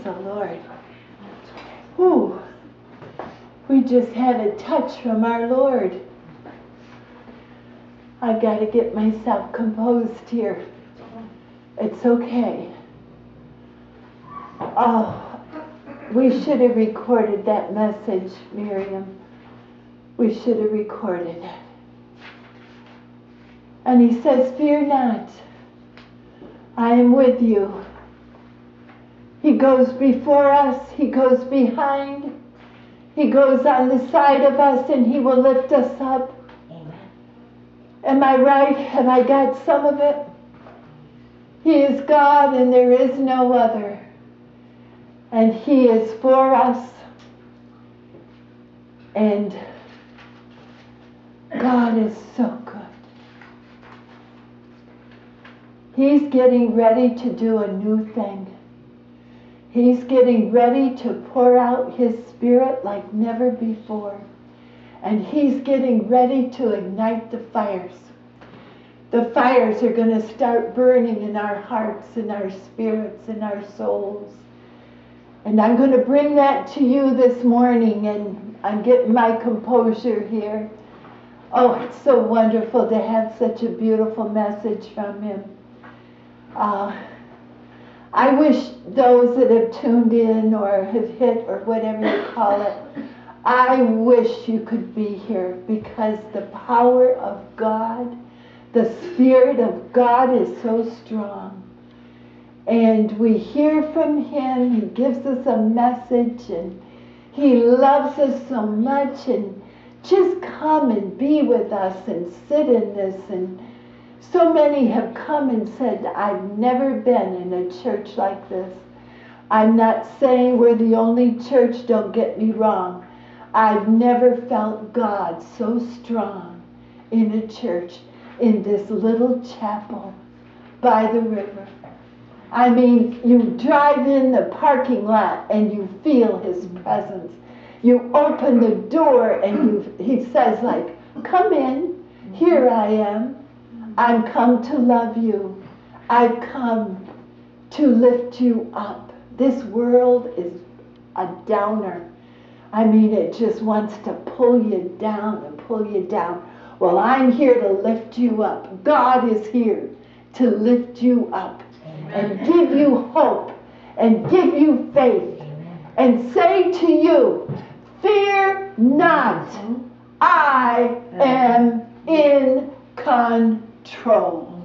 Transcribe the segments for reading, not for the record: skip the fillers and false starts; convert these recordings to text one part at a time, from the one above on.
the Lord. Whew. We just had a touch from our Lord. I got to get myself composed here. It's okay. Oh, we should have recorded that message, Miriam. We should have recorded it. And he says, fear not. I am with you. He goes before us. He goes behind. He goes on the side of us, and he will lift us up. Amen. Am I right? Have I got some of it? He is God, and there is no other. And he is for us. And God is so good. He's getting ready to do a new thing. He's getting ready to pour out his Spirit like never before. And he's getting ready to ignite the fires. The fires are going to start burning in our hearts, in our spirits, in our souls. And I'm going to bring that to you this morning, and I'm getting my composure here. Oh, it's so wonderful to have such a beautiful message from him. I wish those that have tuned in or have hit or whatever you call it, I wish you could be here, because the power of God, the Spirit of God is so strong. And we hear from him. He gives us a message, and he loves us so much. And just come and be with us and sit in this. And so many have come and said, I've never been in a church like this. I'm not saying we're the only church, don't get me wrong. I've never felt God so strong in a church, in this little chapel by the river. I mean, you drive in the parking lot and you feel his presence. You open the door and he says, like, come in, here I am. I've come to love you. I've come to lift you up. This world is a downer. I mean, it just wants to pull you down and pull you down. Well, I'm here to lift you up. God is here to lift you up. Amen. And give you hope and give you faith. Amen. And say to you, fear not, I am in control.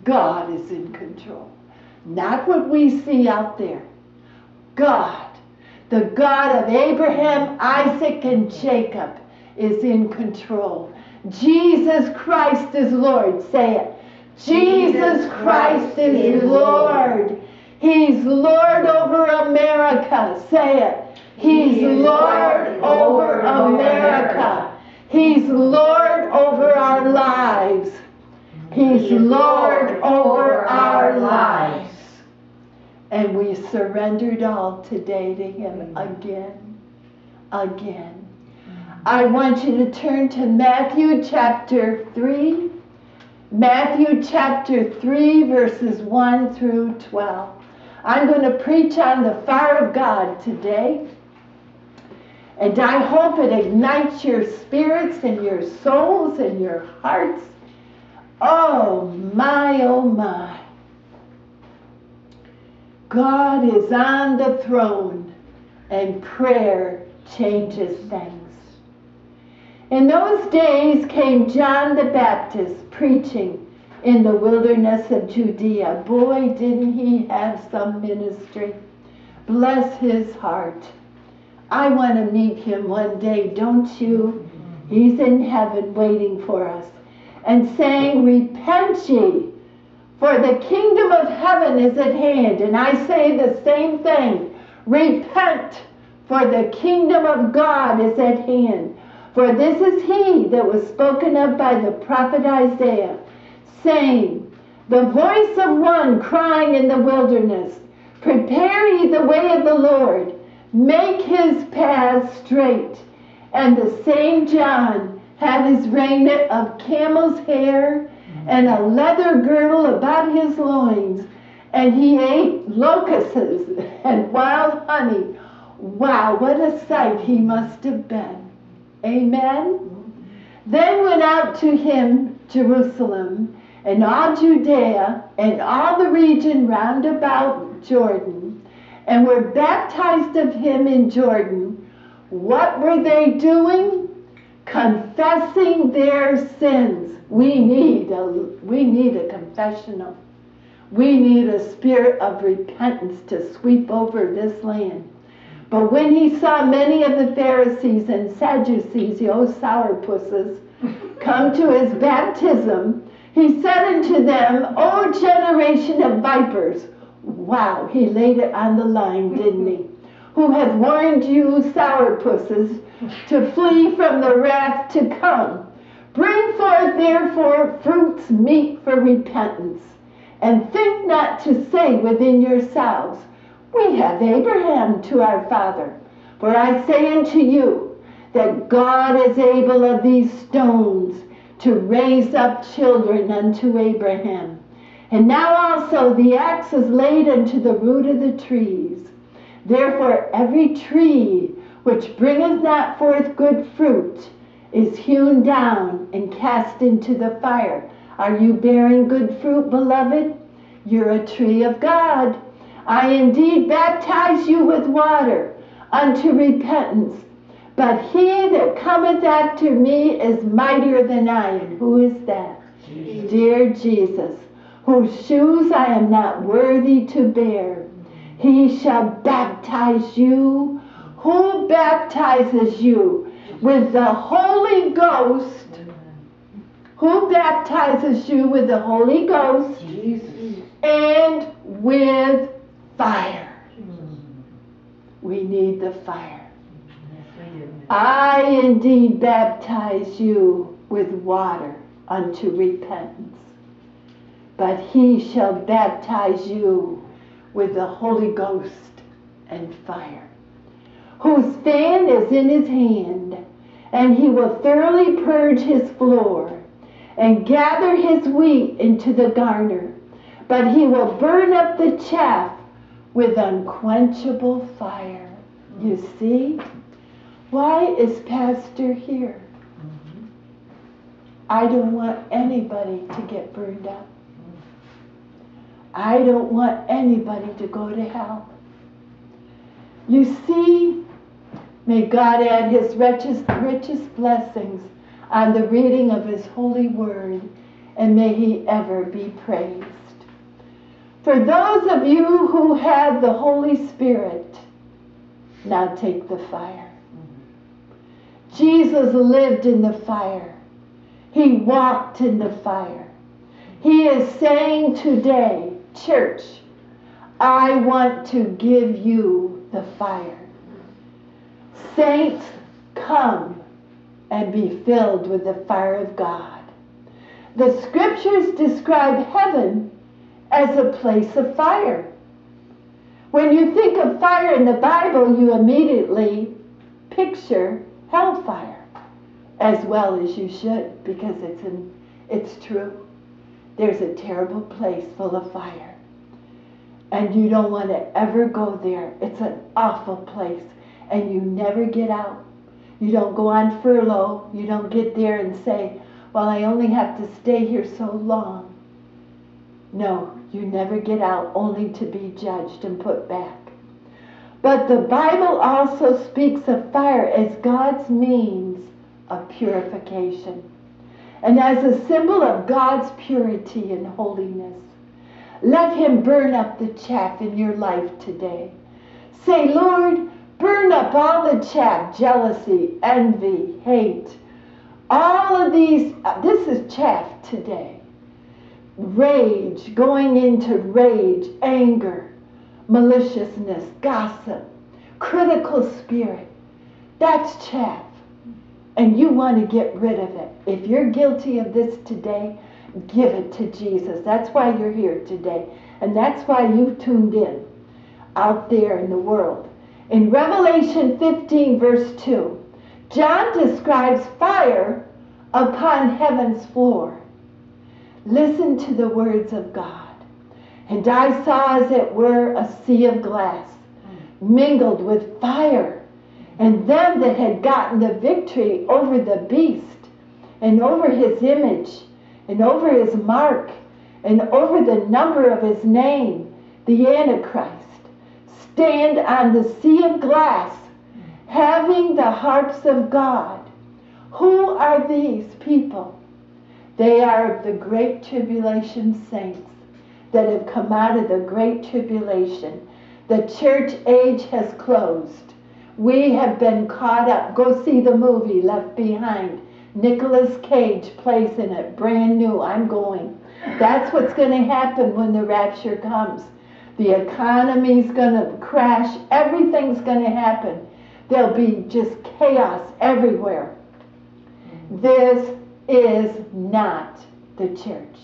God is in control. Not what we see out there. God, the God of Abraham, Isaac, and Jacob, is in control. Jesus Christ is Lord. Say it. Jesus Christ is Lord. He's Lord over America. Say it. He's Lord over America. He's Lord over our lives. He's Lord over our lives. And we surrendered all today to him again. Again. I want you to turn to Matthew chapter 3. Matthew chapter 3, verses 1 through 12. I'm going to preach on the fire of God today. And I hope it ignites your spirits and your souls and your hearts. Oh my, oh my. God is on the throne, and prayer changes things. In those days came John the Baptist preaching in the wilderness of Judea. Boy, didn't he have some ministry. Bless his heart. I want to meet him one day, don't you? He's in heaven waiting for us. And saying, repent ye, for the kingdom of heaven is at hand. And I say the same thing. Repent, for the kingdom of God is at hand. For this is he that was spoken of by the prophet Isaiah, saying, the voice of one crying in the wilderness, prepare ye the way of the Lord, make his paths straight. And the same John had his raiment of camel's hair, and a leather girdle about his loins, and he ate locusts and wild honey. Wow, what a sight he must have been. Amen? Then went out to him Jerusalem, and all Judea, and all the region round about Jordan, and were baptized of him in Jordan. What were they doing? Confessing their sins. We need a confessional. We need a spirit of repentance to sweep over this land. But when he saw many of the Pharisees and Sadducees, the old sourpusses, come to his baptism, he said unto them, O generation of vipers. Wow, he laid it on the line, didn't he? Who hath warned you sourpusses to flee from the wrath to come. Bring forth therefore fruits meet for repentance, and think not to say within yourselves, We have Abraham to our father. For I say unto you, that God is able of these stones to raise up children unto Abraham. And now also the axe is laid unto the root of the trees. Therefore every tree which bringeth not forth good fruit is hewn down and cast into the fire. Are you bearing good fruit, beloved? You're a tree of God. I indeed baptize you with water unto repentance. But he that cometh after me is mightier than I. And who is that? Jesus. Dear Jesus, whose shoes I am not worthy to bear. He shall baptize you. Who baptizes you? With the Holy Ghost. Who baptizes you with the Holy Ghost? Jesus. And with fire. We need the fire. I indeed baptize you with water unto repentance, but he shall baptize you with the Holy Ghost and fire, whose fan is in his hand, and he will thoroughly purge his floor, and gather his wheat into the garner, but he will burn up the chaff with unquenchable fire. You see? Why is Pastor here? I don't want anybody to get burned up. I don't want anybody to go to hell. You see, may God add his richest blessings on the reading of his holy word, and may he ever be praised. For those of you who have the Holy Spirit, now take the fire. Jesus lived in the fire. He walked in the fire. He is saying today, church, I want to give you the fire. Saints, come and be filled with the fire of God. The scriptures describe heaven as a place of fire. When you think of fire in the Bible, you immediately picture hellfire, as well as you should, because it's true. There's a terrible place full of fire, and you don't want to ever go there. It's an awful place, and you never get out. You don't go on furlough. You don't get there and say, well, I only have to stay here so long. No, you never get out, only to be judged and put back. But the Bible also speaks of fire as God's means of purification, and as a symbol of God's purity and holiness. Let him burn up the chaff in your life today. Say, Lord, burn up all the chaff, jealousy, envy, hate. All of these, this is chaff today. Rage, going into rage, anger, maliciousness, gossip, critical spirit. That's chaff. And you want to get rid of it. If you're guilty of this today, give it to Jesus. That's why you're here today. And that's why you've tuned in out there in the world. In Revelation 15, verse 2, John describes fire upon heaven's floor. Listen to the words of God. And I saw as it were a sea of glass, mingled with fire. And them that had gotten the victory over the beast, and over his image, and over his mark, and over the number of his name, the Antichrist, stand on the sea of glass, having the harps of God. Who are these people? They are the great tribulation saints that have come out of the great tribulation. The church age has closed. We have been caught up. Go see the movie Left Behind. Nicolas Cage plays in it, brand new. I'm going. That's what's going to happen when the rapture comes. The economy's going to crash. Everything's going to happen. There'll be just chaos everywhere. This is not the church.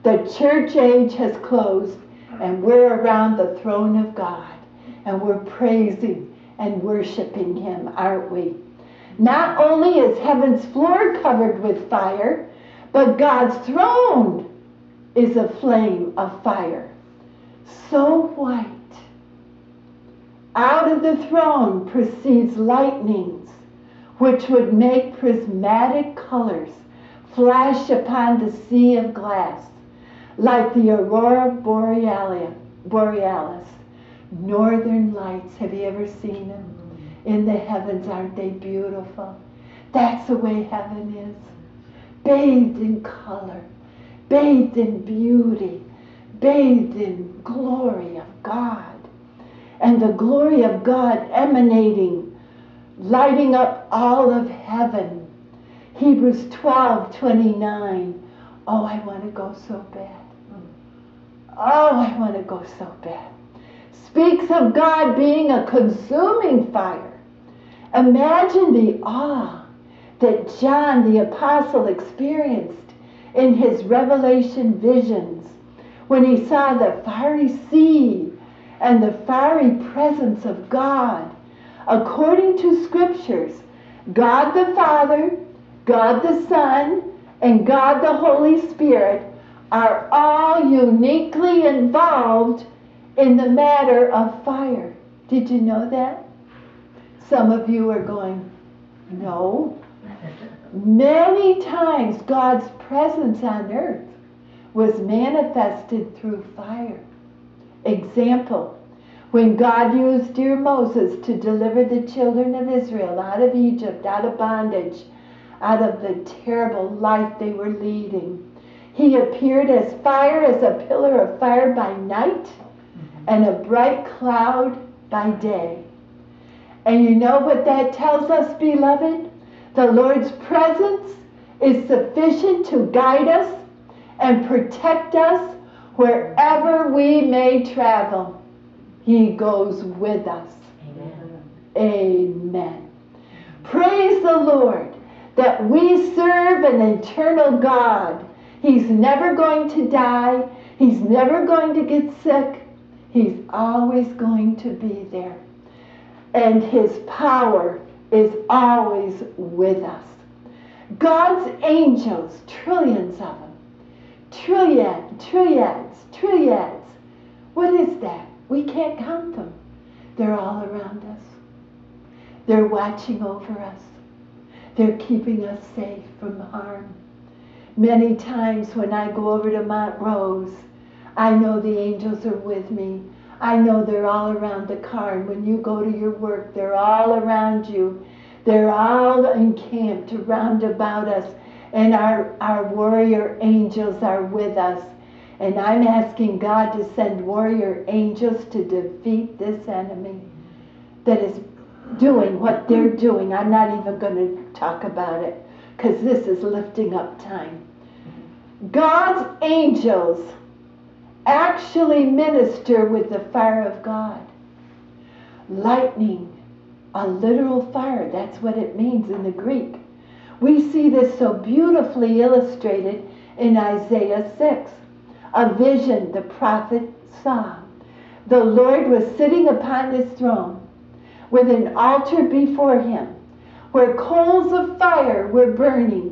The church age has closed, and we're around the throne of God, and we're praising and worshiping him, aren't we? Not only is heaven's floor covered with fire, but God's throne is a flame of fire, so white. Out of the throne proceeds lightnings, which would make prismatic colors flash upon the sea of glass, like the aurora borealis, northern lights. Have you ever seen them? In the heavens, aren't they beautiful? That's the way heaven is. Bathed in color, bathed in beauty, bathed in glory of God. And the glory of God emanating, lighting up all of heaven. Hebrews 12:29. Oh, I want to go so bad. Oh, I want to go so bad. Speaks of God being a consuming fire. Imagine the awe that John the Apostle experienced in his Revelation visions when he saw the fiery sea and the fiery presence of God. According to scriptures, God the Father, God the Son, and God the Holy Spirit are all uniquely involved in the matter of fire. Did you know that? Some of you are going, no. Many times God's presence on earth was manifested through fire. Example, when God used dear Moses to deliver the children of Israel out of Egypt, out of bondage, out of the terrible life they were leading, he appeared as fire, as a pillar of fire by night, and a bright cloud by day. And you know what that tells us, beloved? The Lord's presence is sufficient to guide us and protect us wherever we may travel. He goes with us. Amen. Amen. Praise the Lord that we serve an eternal God. He's never going to die. He's never going to get sick. He's always going to be there. And his power is always with us. God's angels, trillions of them. Trilliads. What is that? We can't count them. They're all around us. They're watching over us. They're keeping us safe from harm. Many times when I go over to Montrose, I know the angels are with me. I know they're all around the car. And when you go to your work, they're all around you. They're all encamped round about us. And our warrior angels are with us. And I'm asking God to send warrior angels to defeat this enemy that is doing what they're doing. I'm not even going to talk about it because this is lifting up time. God's angels actually minister with the fire of God. Lightning, a literal fire, that's what it means in the Greek. We see this so beautifully illustrated in Isaiah 6. A vision the prophet saw. The Lord was sitting upon his throne with an altar before him, where coals of fire were burning,